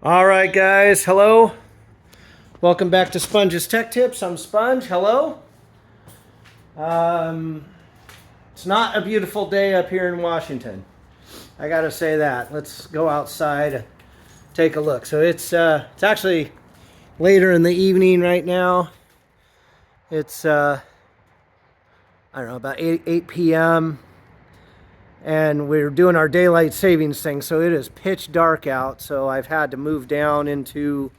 All right, guys. Hello. Welcome back to Sponge's Tech Tips. I'm Sponge. Hello. It's not a beautiful day up here in Washington. I gotta say that. Let's go outside, take a look. So it's actually later in the evening right now. It's I don't know, about 8 p.m. and we're doing our daylight savings thing, so it is pitch dark out. So I've had to move down into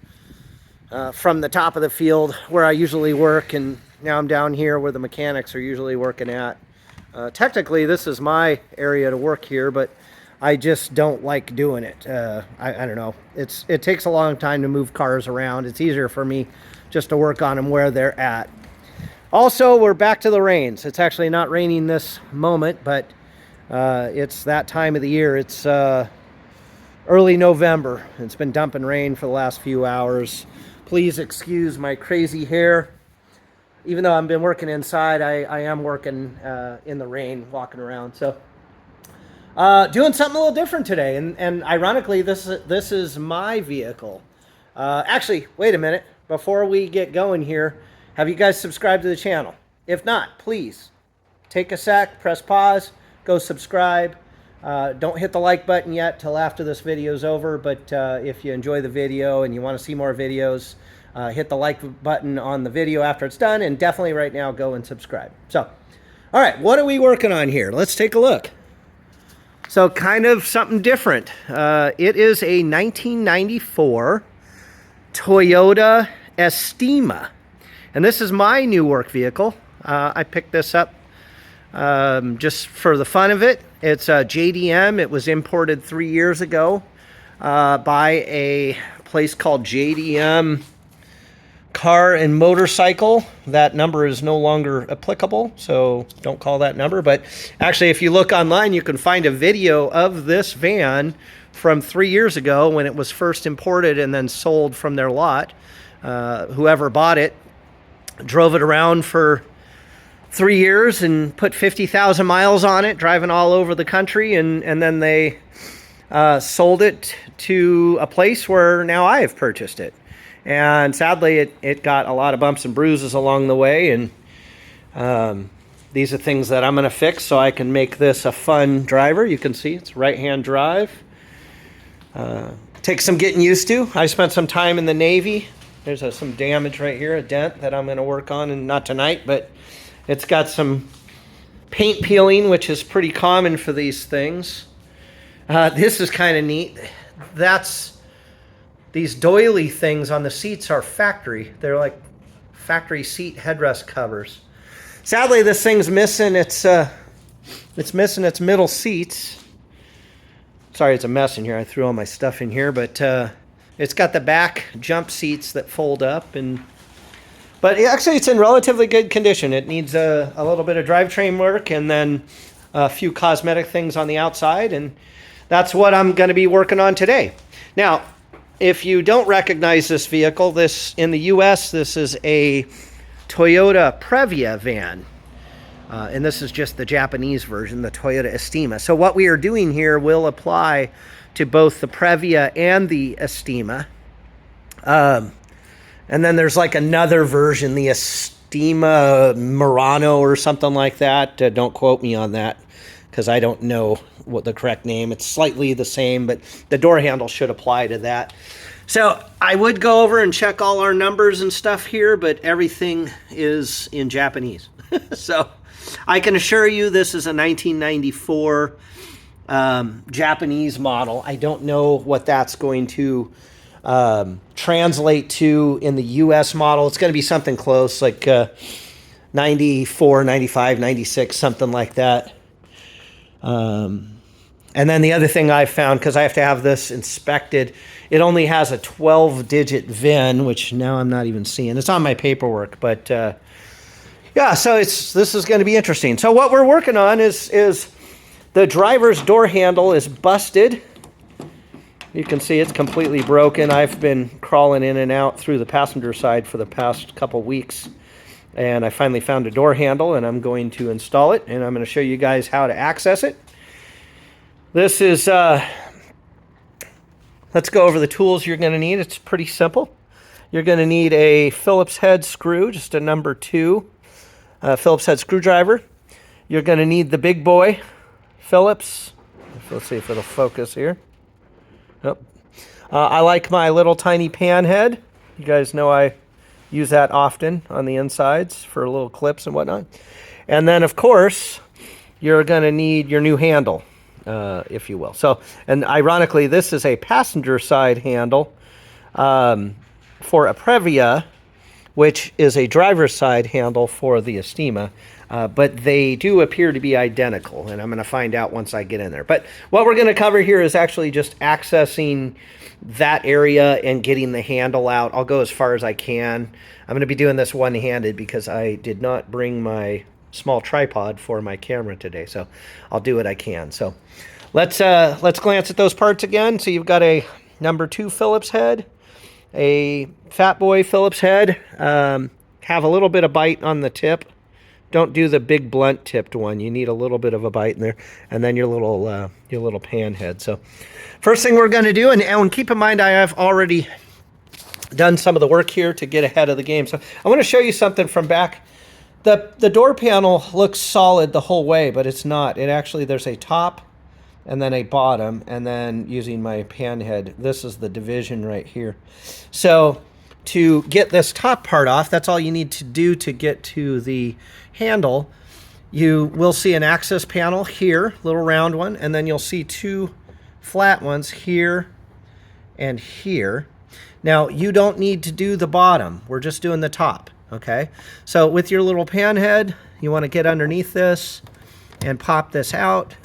from the top of the field where I usually work, and now I'm down here where the mechanics are usually working at. Technically, this is my area to work here, but I just don't like doing it. I don't know. It takes a long time to move cars around. It's easier for me just to work on them where they're at. Also, we're back to the rains. It's actually not raining this moment, but it's that time of the year. It's early November. It's been dumping rain for the last few hours. Please excuse my crazy hair. Even though I've been working inside, I am working in the rain, walking around. So doing something a little different today. And ironically, this is my vehicle. Actually, wait a minute. Before we get going here, have you guys subscribed to the channel? If not, please take a sec, press pause, go subscribe. Don't hit the like button yet till after this video is over, but if you enjoy the video and you want to see more videos, hit the like button on the video after it's done, and definitely right now go and subscribe. So, all right, what are we working on here? Let's take a look. So kind of something different. It is a 1994 Toyota Estima. And this is my new work vehicle. I picked this up just for the fun of it. It's a JDM. It was imported 3 years ago by a place called JDM Car and Motorcycle. That number is no longer applicable, so don't call that number. But actually, if you look online, you can find a video of this van from 3 years ago when it was first imported and then sold from their lot. Whoever bought it drove it around for 3 years and put 50,000 miles on it, driving all over the country, and then they sold it to a place where now I have purchased it. And sadly, it got a lot of bumps and bruises along the way, and these are things that I'm going to fix so I can make this a fun driver. You can see it's right-hand drive. Takes some getting used to. I spent some time in the Navy. There's some damage right here, a dent that I'm going to work on, and not tonight, but it's got some paint peeling, which is pretty common for these things. This is kind of neat. These doily things on the seats are factory. They're like factory seat headrest covers. Sadly, this thing's missing its missing its middle seats. Sorry, it's a mess in here. I threw all my stuff in here, but it's got the back jump seats that fold up, but actually it's in relatively good condition. It needs a little bit of drivetrain work and then a few cosmetic things on the outside, and that's what I'm going to be working on today. Now, if you don't recognize this vehicle, in the US, this is a Toyota Previa van. And this is just the Japanese version, the Toyota Estima. So what we are doing here will apply to both the Previa and the Estima. And then there's like another version, the Estima Murano or something like that. Don't quote me on that, because I don't know what the correct name. It's slightly the same, but the door handle should apply to that. So I would go over and check all our numbers and stuff here, but everything is in Japanese. So I can assure you this is a 1994 Japanese model. I don't know what that's going to translate to in the US model. It's going to be something close, like 94, 95, 96, something like that. And then the other thing I found, because I have to have this inspected, it only has a 12-digit VIN, which now I'm not even seeing. It's on my paperwork, but yeah, so this is going to be interesting. So what we're working on is the driver's door handle is busted. You can see it's completely broken. I've been crawling in and out through the passenger side for the past couple weeks, and I finally found a door handle, and I'm going to install it, and I'm going to show you guys how to access it. This is let's go over the tools you're going to need. It's pretty simple. You're going to need a Phillips head screw, just a number 2 Phillips head screwdriver. You're going to need the big boy Phillips. Let's see if it'll focus here. Yep. I like my little tiny pan head. You guys know I use that often on the insides for little clips and whatnot. And then, of course, you're going to need your new handle, if you will. So, and ironically, this is a passenger side handle for a Previa, which is a driver's side handle for the Estima. But they do appear to be identical, and I'm going to find out once I get in there. But what we're going to cover here is actually just accessing that area and getting the handle out. I'll go as far as I can. I'm going to be doing this one-handed because I did not bring my small tripod for my camera today, so I'll do what I can. So let's glance at those parts again. So you've got a number 2 Phillips head, a Fat Boy Phillips head. Have a little bit of bite on the tip. Don't do the big blunt tipped one. You need a little bit of a bite in there, and then your little pan head. So first thing we're going to do, and keep in mind I have already done some of the work here to get ahead of the game. So I want to show you something from back. The door panel looks solid the whole way, but it's not. It actually, there's a top and then a bottom, and then using my pan head, this is the division right here. So to get this top part off, that's all you need to do to get to the handle. You will see an access panel here, little round one, and then you'll see 2 flat ones here and here. Now, you don't need to do the bottom. We're just doing the top, okay? So with your little pan head, you want to get underneath this and pop this out,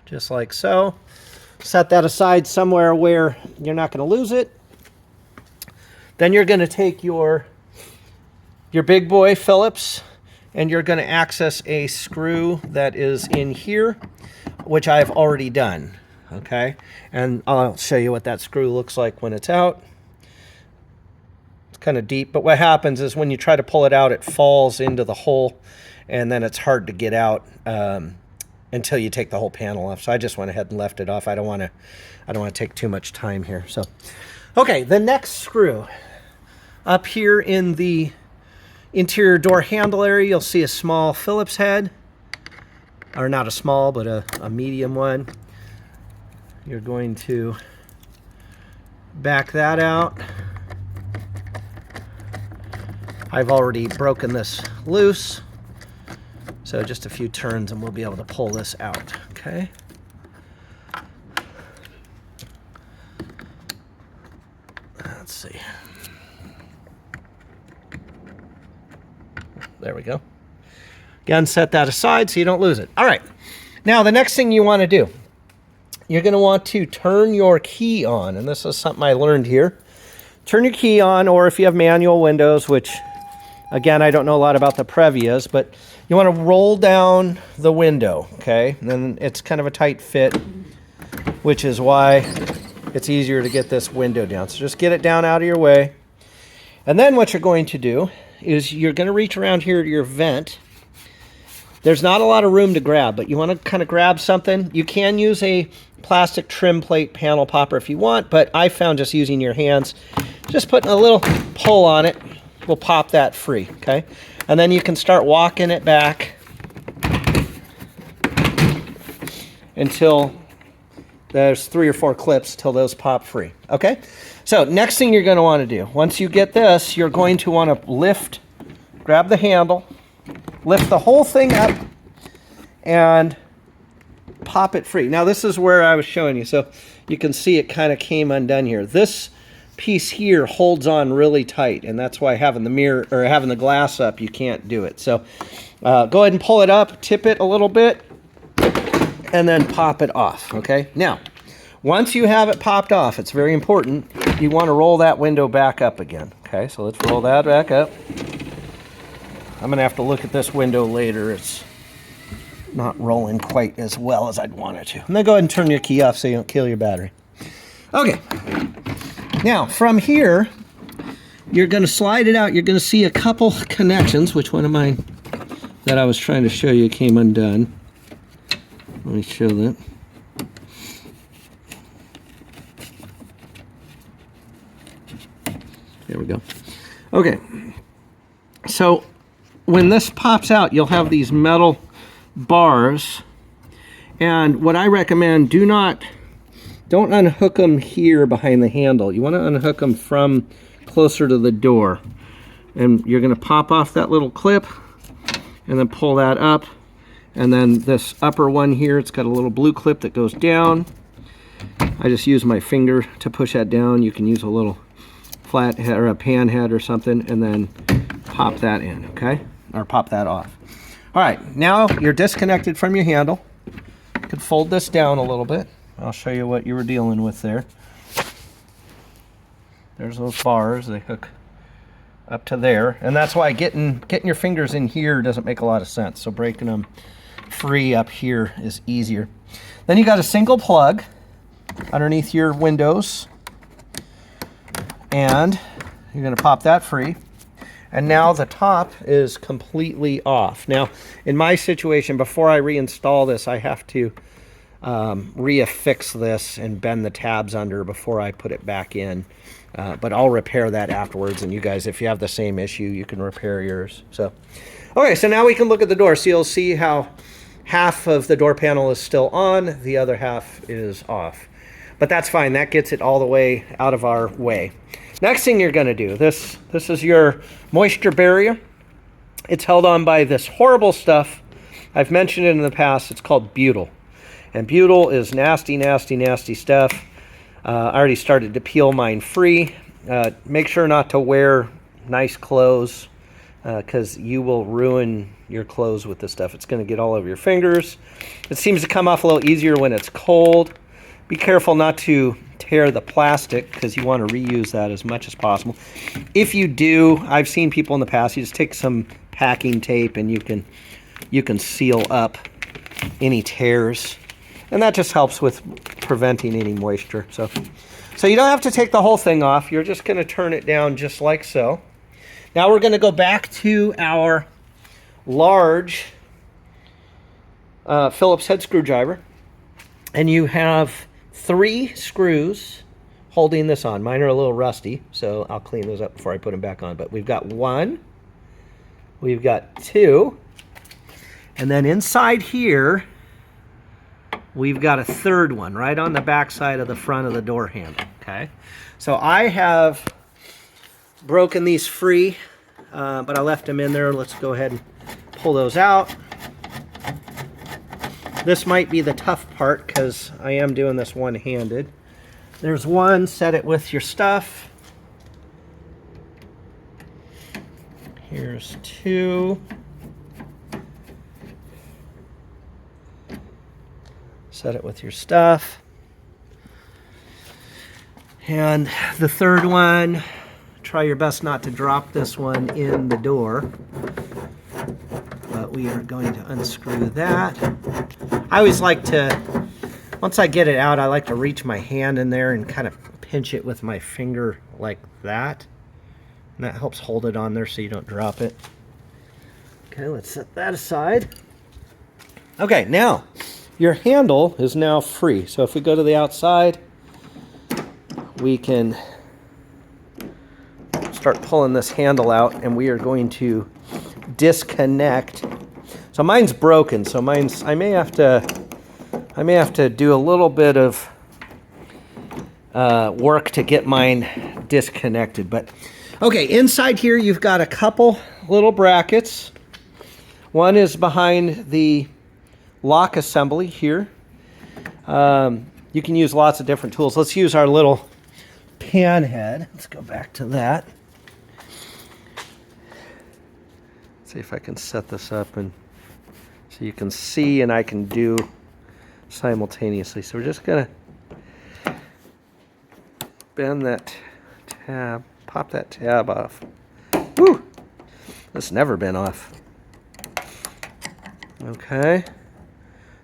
just like so. Set that aside somewhere where you're not going to lose it. Then you're going to take your big boy Phillips, and you're going to access a screw that is in here, which I've already done, okay? And I'll show you what that screw looks like when it's out. It's kind of deep, but what happens is when you try to pull it out, it falls into the hole, and then it's hard to get out until you take the whole panel off. So I just went ahead and left it off. I don't want to take too much time here. So, okay, the next screw up here in the interior door handle area, you'll see a small Phillips head, or not a small, but a medium one. You're going to back that out. I've already broken this loose, so just a few turns and we'll be able to pull this out, okay? Let's see. There we go. Again, set that aside so you don't lose it. All right. Now, the next thing you want to do, you're going to want to turn your key on, and this is something I learned here. Turn your key on, or if you have manual windows, which, again, I don't know a lot about the Previas, but you want to roll down the window, okay? And then it's kind of a tight fit, which is why it's easier to get this window down. So just get it down out of your way. And then what you're going to do is you're going to reach around here to your vent. There's not a lot of room to grab, but you want to kind of grab something. You can use a plastic trim plate panel popper if you want, but I found just using your hands, just putting a little pull on it will pop that free, okay? And then you can start walking it back until there's 3 or 4 clips till those pop free, okay? So next thing you're going to want to do, once you get this, you're going to want to lift, grab the handle, lift the whole thing up, and pop it free. Now this is where I was showing you, so you can see it kind of came undone here. This piece here holds on really tight, and that's why having the mirror or having the glass up, you can't do it. So go ahead and pull it up, tip it a little bit, and then pop it off, okay? Now, once you have it popped off, it's very important, you want to roll that window back up again, okay? So let's roll that back up. I'm going to have to look at this window later. It's not rolling quite as well as I'd want it to. And then go ahead and turn your key off so you don't kill your battery. Okay. Now, from here, you're going to slide it out. You're going to see a couple connections, which one of mine that I was trying to show you came undone. Let me show that. There we go. Okay. So when this pops out, you'll have these metal bars. And what I recommend, don't unhook them here behind the handle. You want to unhook them from closer to the door. And you're going to pop off that little clip and then pull that up. And then this upper one here, it's got a little blue clip that goes down. I just use my finger to push that down. You can use a little flat head or a pan head or something, and then pop that in, okay? Or pop that off. All right, now you're disconnected from your handle. You can fold this down a little bit. I'll show you what you were dealing with there. There's those bars, they hook up to there. And that's why getting your fingers in here doesn't make a lot of sense. So breaking them free up here is easier. Then you got a single plug underneath your windows. And you're going to pop that free. And now the top is completely off. Now, in my situation, before I reinstall this, I have to reaffix this and bend the tabs under before I put it back in. But I'll repair that afterwards. And you guys, if you have the same issue, you can repair yours. So, okay, so now we can look at the door. So you'll see how half of the door panel is still on, the other half is off. But that's fine. That gets it all the way out of our way. Next thing you're going to do, this is your moisture barrier. It's held on by this horrible stuff. I've mentioned it in the past. It's called butyl. And butyl is nasty, nasty, nasty stuff. I already started to peel mine free. Make sure not to wear nice clothes because you will ruin your clothes with this stuff. It's going to get all over your fingers. It seems to come off a little easier when it's cold. Be careful not to tear the plastic because you want to reuse that as much as possible. If you do, I've seen people in the past, you just take some packing tape and you can seal up any tears. And that just helps with preventing any moisture. So you don't have to take the whole thing off. You're just going to turn it down just like so. Now we're going to go back to our large Phillips head screwdriver. And you have 3 screws holding this on. Mine are a little rusty, so I'll clean those up before I put them back on. But we've got 1, we've got 2, and then inside here, we've got a 3rd one right on the back side of the front of the door handle, okay? So I have broken these free, but I left them in there. Let's go ahead and pull those out. This might be the tough part because I am doing this one-handed. There's 1, set it with your stuff. Here's 2. Set it with your stuff. And the 3rd one, try your best not to drop this one in the door. But we are going to unscrew that. I always like to, once I get it out, I like to reach my hand in there and kind of pinch it with my finger like that. And that helps hold it on there so you don't drop it. Okay, let's set that aside. Okay, now your handle is now free. So if we go to the outside, we can start pulling this handle out and we are going to disconnect. So mine's broken, so I may have to do a little bit of work to get mine disconnected. But okay, inside here you've got a couple little brackets. One is behind the lock assembly here. You can use lots of different tools. Let's use our little pan head. Let's go back to that. See if I can set this up and so you can see and I can do simultaneously. So we're just gonna bend that tab, pop that tab off. Woo! This has never been off. Okay.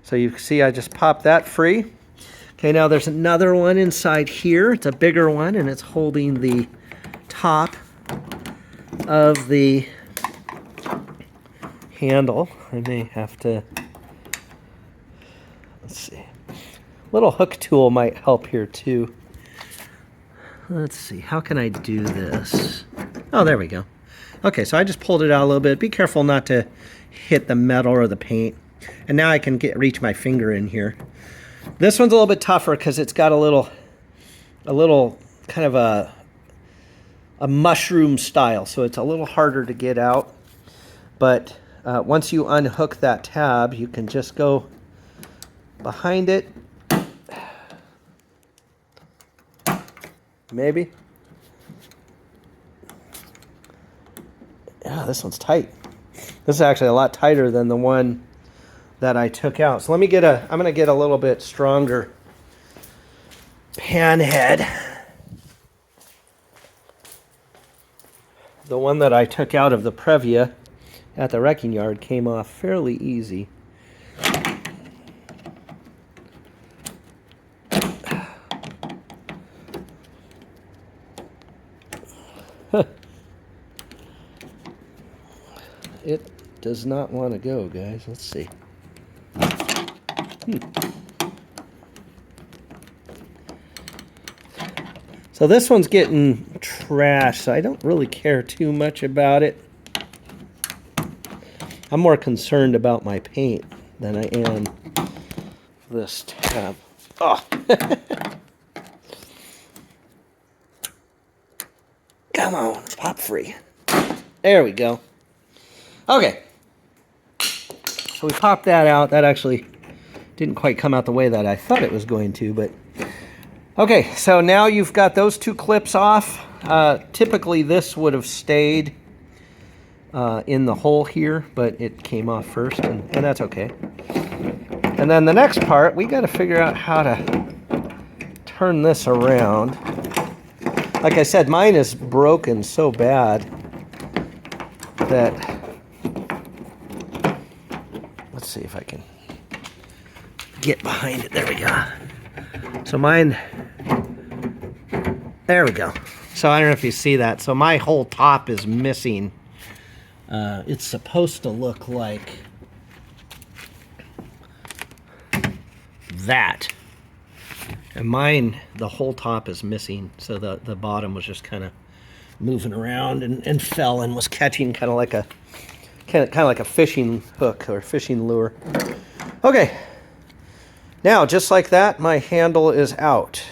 So you see I just popped that free. Okay, now there's another one inside here. It's a bigger one and it's holding the top of the handle. I may have to, let's see. Little hook tool might help here too. let's see, how can I do this? Oh, there we go. Okay, so I just pulled it out a little bit. Be careful not to hit the metal or the paint. And now I can reach my finger in here. This one's a little bit tougher because it's got a little kind of a mushroom style, so it's a little harder to get out. But once you unhook that tab, you can just go behind it. Maybe. Yeah, this one's tight. This is actually a lot tighter than the one that I took out. So let me get I'm gonna get a little bit stronger pan head. The one that I took out of the Previa at the wrecking yard came off fairly easy. It does not want to go, guys. Let's see. So this one's getting trashed, so I don't really care too much about it. I'm more concerned about my paint than I am this tab. Oh. Come on, pop free. There we go. Okay. So we popped that out. That actually didn't quite come out the way that I thought it was going to, but okay, so now you've got those two clips off. Typically this would have stayed in the hole here, but it came off first, and that's okay. And then the next part, we got to figure out how to turn this around. Like I said, mine is broken so bad that, let's see if I can get behind it. There we go. So mine, there we go. So I don't know if you see that. So my whole top is missing. It's supposed to look like that. And mine, the whole top is missing. So the bottom was just kind of moving around and fell and was catching kind of like a fishing hook or fishing lure. Okay. Now, just like that, my handle is out.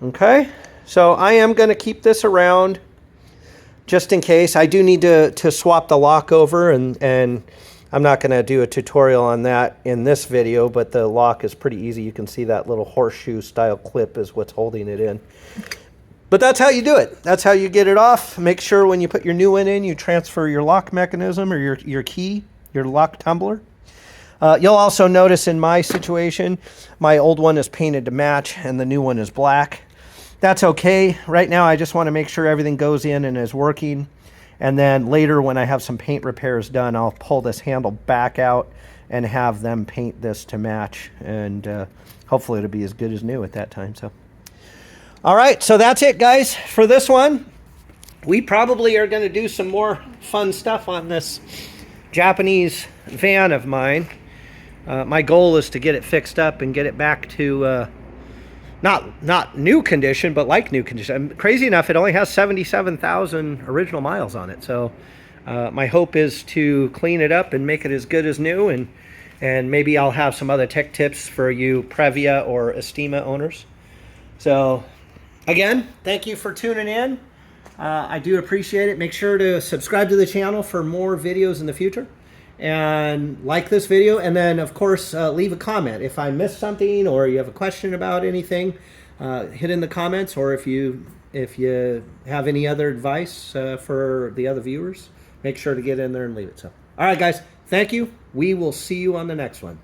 Okay, so I am going to keep this around just in case. I do need to swap the lock over, and I'm not going to do a tutorial on that in this video, but the lock is pretty easy. You can see that little horseshoe style clip is what's holding it in. But that's how you do it. That's how you get it off. Make sure when you put your new one in, you transfer your lock mechanism or your key, your lock tumbler. You'll also notice in my situation, my old one is painted to match and the new one is black. That's okay. Right now, I just want to make sure everything goes in and is working. And then later, when I have some paint repairs done, I'll pull this handle back out and have them paint this to match. And hopefully it'll be as good as new at that time. So, all right, so that's it, guys, for this one. We probably are going to do some more fun stuff on this Japanese van of mine. My goal is to get it fixed up and get it back to not new condition, but like new condition. Crazy enough, it only has 77,000 original miles on it. So my hope is to clean it up and make it as good as new, and maybe I'll have some other tech tips for you Previa or Estima owners. So again, thank you for tuning in. I do appreciate it. Make sure to subscribe to the channel for more videos in the future. And like this video, and then of course leave a comment if I missed something or you have a question about anything. Hit in the comments, or if you have any other advice for the other viewers, make sure to get in there and leave it. So, all right, guys, thank you. We will see you on the next one.